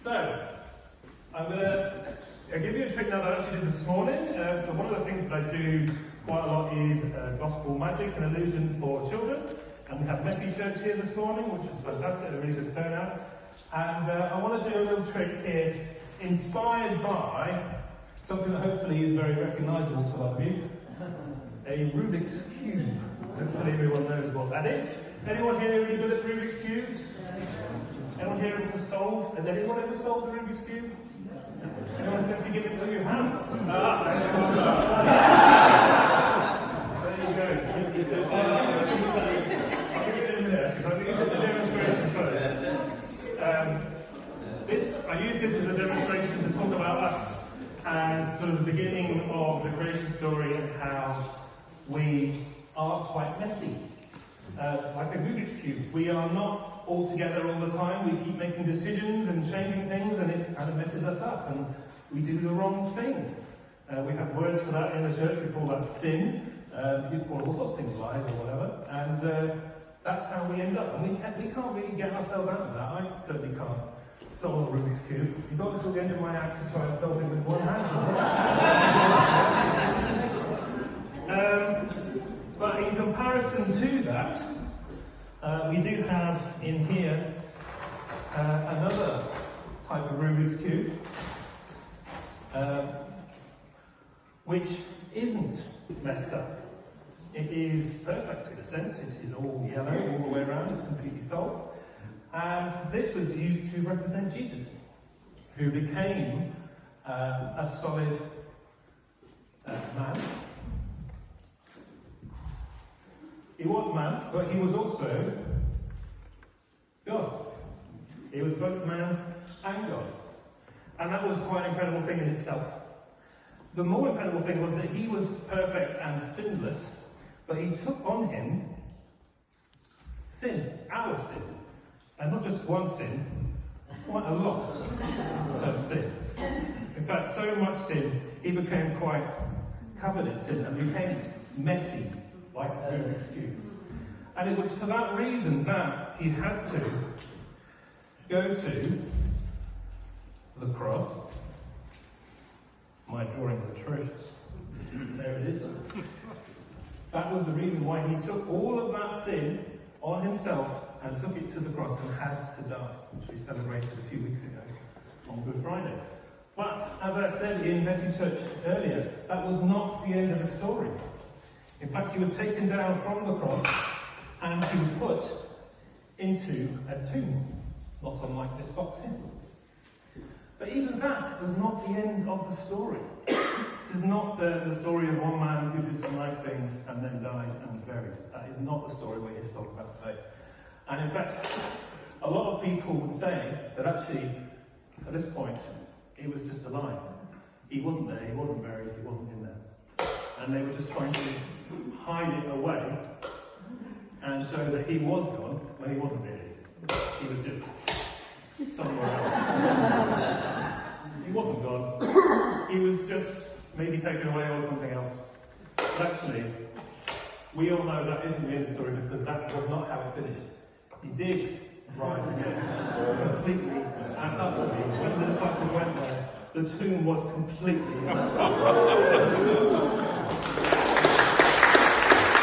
So, I'm going to give you a trick now that I actually did this morning. So one of the things that I do quite a lot is gospel magic and illusion for children. And we have Messy Church here this morning, which is fantastic, a really good turnout. And I want to do a little trick here, inspired by something that hopefully is very recognisable to a lot of you. A Rubik's Cube. Hopefully everyone knows what that is. Anyone here really good at Rubik's Cubes? Anyone here able to solve? Has anyone ever solved a Rubik's Cube? Anyone fancy giving it to your hand? There you go. I'll give it in a minute actually, but I'll use it as a demonstration first. I use this as a demonstration to talk about us and sort of the beginning of the creation story and how we are quite messy. Like a Rubik's Cube. We are not all together all the time. We keep making decisions and changing things, and it kind of messes us up, and we do the wrong thing. We have words for that in the church. We call that sin. You call all sorts of things lies or whatever, and that's how we end up. And we can't really get ourselves out of that. I certainly can't solve a Rubik's Cube. You've got until the end of my act to try and solve it with one hand. But in comparison to that, we do have in here another type of Rubik's Cube, which isn't messed up. It is perfect in a sense. It is all yellow all the way around. It's completely solved. And this was used to represent Jesus, who became a solid man. He was man, but he was also God. He was both man and God. And that was quite an incredible thing in itself. The more incredible thing was that he was perfect and sinless, but he took on him sin, our sin. And not just one sin, quite a lot of sin. In fact, so much sin, he became quite covered in sin and became messy, like a Rubik's Cube. And it was for that reason that he had to go to the cross. My drawing is atrocious. There it is. That was the reason why he took all of that sin on himself and took it to the cross and had to die, which we celebrated a few weeks ago on Good Friday. But, as I said in Messy Church earlier, that was not the end of the story. In fact, he was taken down from the cross and he was put into a tomb, not unlike this box here. But even that was not the end of the story. This is not the story of one man who did some nice things and then died and was buried. That is not the story we're here to talk about today. And in fact, a lot of people would say that actually, at this point, it was just a lie. He wasn't there, he wasn't buried, he wasn't in there. And they were just trying to hide it away and show that he was gone when he wasn't really. He was just somewhere else. He wasn't gone. He was just maybe taken away or something else. But actually, we all know that isn't the end of the story because that was not how it finished. He did rise again, completely and utterly. When the disciples went there, the tomb was completely empty.